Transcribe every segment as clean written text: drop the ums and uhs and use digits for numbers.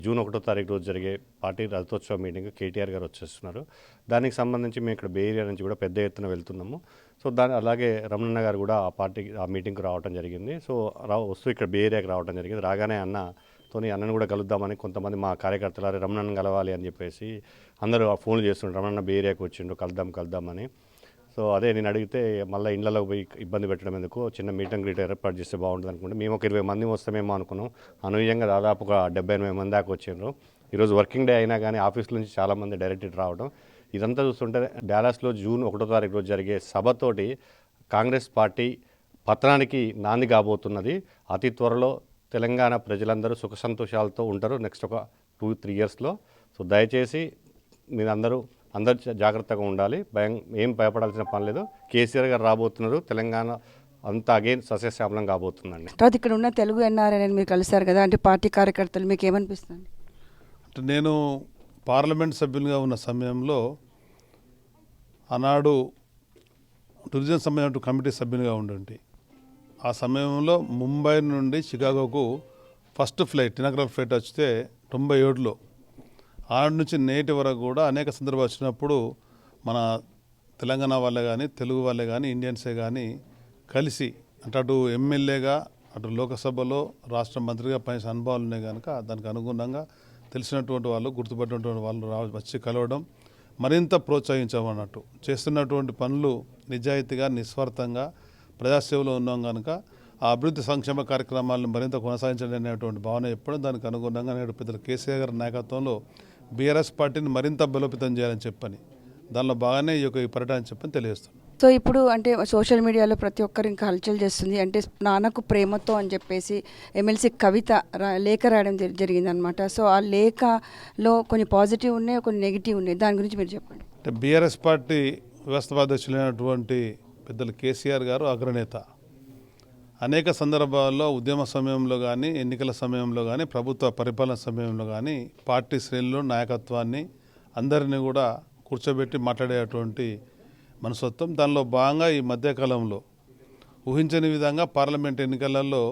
June 1వ తారీఖు రోజు జరిగే పార్టీ రథోత్సవ మీటింగ్ కేటీఆర్ గారు వచ్చేస్తున్నారు. దానికి సంబంధించి మేము ఇక్కడ బే ఏరియా నుంచి కూడా పెద్ద ఎత్తున వెళ్తున్నాము. సో అలాగే రమణన్న గారు కూడా ఆ మీటింగ్కి రావడం జరిగింది. సో వస్తూ ఇక్కడ బే ఏరియాకి రావడం జరిగింది. రాగానే అన్నను కూడా కలుద్దామని కొంతమంది మా కార్యకర్తలు రమణన్న కలవాలి అని చెప్పేసి అందరూ ఫోన్లు చేస్తుండ్రు. రమణన్న బే ఏరియాకి వచ్చిండు, కలుద్దామని. సో అదే నేను అడిగితే మళ్ళీ ఇళ్లలో పోయి ఇబ్బంది పెట్టడం ఎందుకు, చిన్న మీట్ అండ్ గ్రీట్ ఏర్పాటు చేస్తే బాగుంటుంది అనుకుంటే మేము ఒక 20 మంది వస్తామేమో అనుకున్నాం. అనూహ్యంగా దాదాపు ఒక 70-80 మంది దాకా వచ్చిండ్రు. ఈరోజు వర్కింగ్ డే అయినా కానీ ఆఫీస్ నుంచి చాలామంది డైరెక్ట్ రావడం. ఇదంతా చూస్తుంటే డాలస్లో జూన్ 1వ తారీఖు రోజు జరిగే సభతోటి కాంగ్రెస్ పార్టీ పతనానికి నాంది కాబోతున్నది. అతి త్వరలో తెలంగాణ ప్రజలందరూ సుఖ సంతోషాలతో ఉంటారు నెక్స్ట్ ఒక 2-3 ఇయర్స్లో. సో దయచేసి అందరూ జాగ్రత్తగా ఉండాలి. ఏం భయపడాల్సిన పని లేదు. కేసీఆర్ గారు రాబోతున్నారు. తెలంగాణ అంతా అగైన్ సస్యశ్యామలం కాబోతుందండి. తర్వాత ఇక్కడ ఉన్న తెలుగు ఎన్ఆర్ఐ మీరు కలిశారు కదా, అంటే పార్టీ కార్యకర్తలు మీకు ఏమనిపిస్తుంది? అంటే నేను పార్లమెంట్ సభ్యునిగా ఉన్న సమయంలో ఆనాడు టూరిజం సంబంధించిన కమిటీ సభ్యునిగా ఉండండి. ఆ సమయంలో ముంబై నుండి చికాగోకు ఫస్ట్ ఫ్లైట్ ఇనాగ్రల్ ఫ్లైట్ వస్తే 97లో ఆనాటి నుంచి నేటి వరకు కూడా అనేక సందర్భాలు వచ్చినప్పుడు మన తెలంగాణ వాళ్ళే కానీ తెలుగు వాళ్ళే కానీ ఇండియన్సే కానీ కలిసి అంటే అటు ఎమ్మెల్యేగా అటు లోకసభలో రాష్ట్ర మంత్రిగా పనిచేసిన అనుభవాలు ఉన్నాయి కనుక దానికి అనుగుణంగా తెలిసినటువంటి వాళ్ళు గుర్తుపట్టినటువంటి వాళ్ళు వచ్చి కలవడం మరింత ప్రోత్సహించమన్నట్టు. చేస్తున్నటువంటి పనులు నిజాయితీగా నిస్వార్థంగా ప్రజాసేవలో ఉన్నాం కనుక ఆ అభివృద్ధి సంక్షేమ కార్యక్రమాలను మరింత కొనసాగించడం అనేటువంటి భావన చెప్పడం, దానికి అనుగుణంగా నేడు పెద్దలు కేసీఆర్ గారి నాయకత్వంలో బీఆర్ఎస్ పార్టీని మరింత బలోపేతం చేయాలని చెప్పని దానిలో బాగానే ఈ పర్యటన చెప్పని తెలియజేస్తాను. సో ఇప్పుడు అంటే సోషల్ మీడియాలో ప్రతి ఒక్కరు ఇంకా హల్చల్ చేస్తుంది. అంటే నాన్నకు ప్రేమతో అని చెప్పేసి ఎమ్మెల్సీ కవిత లేఖ రాయడం జరిగిందనమాట. సో ఆ లేఖలో కొన్ని పాజిటివ్ ఉన్నాయి, కొన్ని నెగిటివ్ ఉన్నాయి. దాని గురించి మీరు చెప్పండి. అంటే బీఆర్ఎస్ పార్టీ వ్యవస్థాపకాధ్యక్షులైనటువంటి పెద్దలు కేసీఆర్ గారు అగ్రనేత. అనేక సందర్భాల్లో ఉద్యమ సమయంలో కానీ ఎన్నికల సమయంలో కానీ ప్రభుత్వ పరిపాలన సమయంలో కానీ పార్టీ శ్రేణులు నాయకత్వాన్ని అందరినీ కూడా కూర్చోబెట్టి మాట్లాడేటువంటి మనస్తత్వం. దానిలో భాగంగా ఈ మధ్యకాలంలో ఊహించని విధంగా పార్లమెంట్ ఎన్నికలలో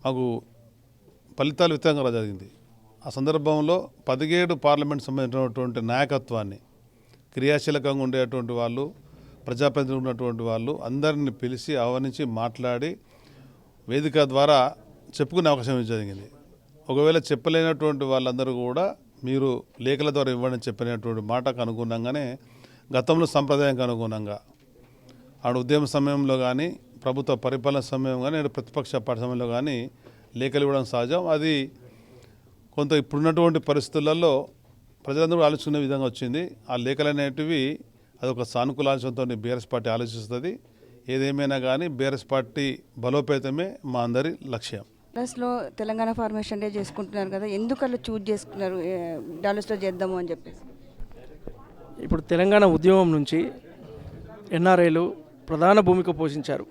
మాకు ఫలితాలు విధంగా జరిగింది. ఆ సందర్భంలో 17 పార్లమెంట్ సంబంధించినటువంటి నాయకత్వాన్ని క్రియాశీలకంగా ఉండేటువంటి వాళ్ళు, ప్రజాప్రతినిధులు ఉన్నటువంటి వాళ్ళు అందరిని పిలిచి ఆహ్వానించి మాట్లాడి వేదిక ద్వారా చెప్పుకునే అవకాశం జరిగింది. ఒకవేళ చెప్పలేనటువంటి వాళ్ళందరూ కూడా మీరు లేఖల ద్వారా ఇవ్వడం చెప్పినటువంటి మాటకు అనుగుణంగానే గతంలో సంప్రదాయానికి అనుగుణంగా ఆడ ఉద్యమ సమయంలో కానీ ప్రభుత్వ పరిపాలన సమయం కానీ ప్రతిపక్ష పార్టీ సమయంలో కానీ లేఖలు ఇవ్వడం సహజం. అది కొంత ఇప్పుడున్నటువంటి పరిస్థితులలో ప్రజలందరూ ఆలోచించుకునే విధంగా వచ్చింది. ఆ లేఖలు అనేటివి అదొక సానుకూల ఆలోచనతో బీఆర్ఎస్ పార్టీ ఆలోచిస్తుంది. ఏదేమైనా కానీ బీఆర్ఎస్ పార్టీ బలోపేతమే మా అందరి లక్ష్యం. డాలస్లో తెలంగాణ ఫార్మేషన్ డే చేసుకుంటున్నారు కదా, ఎందుకు అలా చూజ్ చేసుకున్నారు డాలస్లో చేద్దాము అని చెప్పేసి? ఇప్పుడు తెలంగాణ ఉద్యమం నుంచి ఎన్ఆర్ఐలు ప్రధాన భూమిక పోషించారు.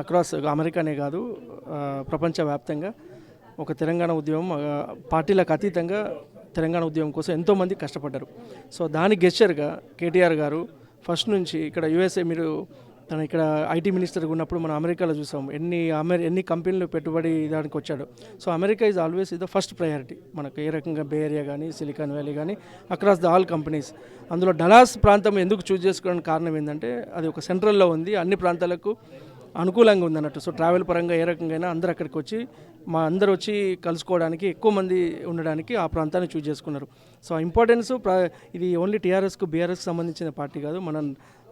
అక్రాస్ అమెరికానే కాదు ప్రపంచవ్యాప్తంగా ఒక తెలంగాణ ఉద్యమం పార్టీలకు అతీతంగా తెలంగాణ ఉద్యమం కోసం ఎంతోమంది కష్టపడ్డారు. సో దాని గెస్చర్గా కేటీఆర్ గారు ఫస్ట్ నుంచి ఇక్కడ యూఎస్ఏ మీరు తను ఇక్కడ ఐటీ మినిస్టర్గా ఉన్నప్పుడు మనం అమెరికాలో చూసాం ఎన్ని కంపెనీలు పెట్టుబడి దానికి వచ్చాడు. So America is always the first priority మనకు. ఏ రకంగా బే ఏరియా కానీ సిలికాన్ వ్యాలీ కానీ అక్రాస్ ద ఆల్ కంపెనీస్. అందులో డలాస్ ప్రాంతం ఎందుకు చూజ్ చేసుకోవడానికి కారణం ఏంటంటే అది ఒక సెంట్రల్లో ఉంది, అన్ని ప్రాంతాలకు అనుకూలంగా ఉందన్నట్టు. సో ట్రావెల్ పరంగా ఏ రకంగా అందరూ అక్కడికి వచ్చి అందరూ వచ్చి కలుసుకోవడానికి ఎక్కువ మంది ఉండడానికి ఆ ప్రాంతాన్ని చూజ్ చేసుకున్నారు. సో ఇంపార్టెన్స్ ఇది ఓన్లీ టీఆర్ఎస్కు బీఆర్ఎస్కి సంబంధించిన పార్టీ కాదు, మన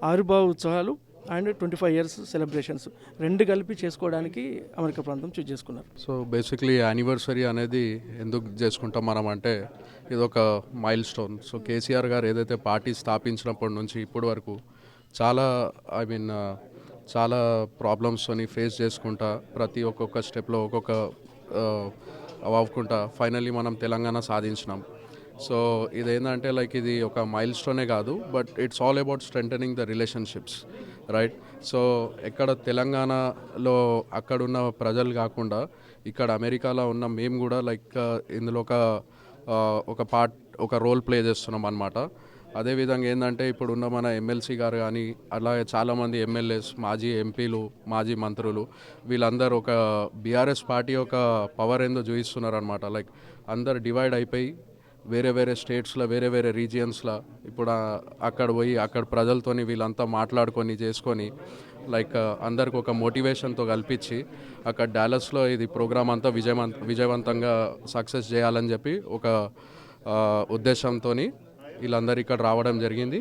ఆవిర్భావ ఉత్సవాలు అండ్ 25 years సెలబ్రేషన్స్ రెండు కలిపి చేసుకోవడానికి అమెరికా ప్రాంతం చూజ్ చేసుకున్నారు. సో బేసిక్లీ యానివర్సరీ అనేది ఎందుకు చేసుకుంటాం మనం అంటే ఇదొక మైల్ స్టోన్. సో కేసీఆర్ గారు ఏదైతే పార్టీ స్థాపించినప్పటి నుంచి ఇప్పటి వరకు చాలా ప్రాబ్లమ్స్తోని ఫేస్ చేసుకుంటా ప్రతి ఒక్కొక్క స్టెప్లో ఒక్కొక్క అవ్వకుండా ఫైనల్లీ మనం తెలంగాణ సాధించినాం. సో ఇదేంటంటే ఇది ఒక మైల్ స్టోనే కాదు, but it's all about strengthening the relationships, right? So ఎక్కడ తెలంగాణలో అక్కడున్న ప్రజలు కాకుండా ఇక్కడ అమెరికాలో ఉన్న మేము కూడా ఇందులో ఒక రోల్ ప్లే చేస్తున్నాం అన్నమాట. అదేవిధంగా ఏంటంటే ఇప్పుడు ఉన్న మన ఎమ్మెల్సీ గారు కానీ అలాగే చాలామంది ఎమ్మెల్యేస్, మాజీ ఎంపీలు, మాజీ మంత్రులు వీళ్ళందరూ ఒక బీఆర్ఎస్ పార్టీ ఒక పవర్ ఏందో చూపిస్తున్నారు అనమాట. లైక్ అందరు డివైడ్ అయిపోయి వేరే వేరే స్టేట్స్లో, వేరే వేరే రీజియన్స్లో ఇప్పుడు అక్కడ పోయి అక్కడ ప్రజలతోని వీళ్ళంతా మాట్లాడుకొని చేసుకొని లైక్ అందరికి ఒక మోటివేషన్తో కల్పించి అక్కడ డాలస్లో ఇది ప్రోగ్రామ్ అంతా విజయవంతంగా సక్సెస్ చేయాలని చెప్పి ఒక ఉద్దేశంతో వీళ్ళందరూ ఇక్కడ రావడం జరిగింది.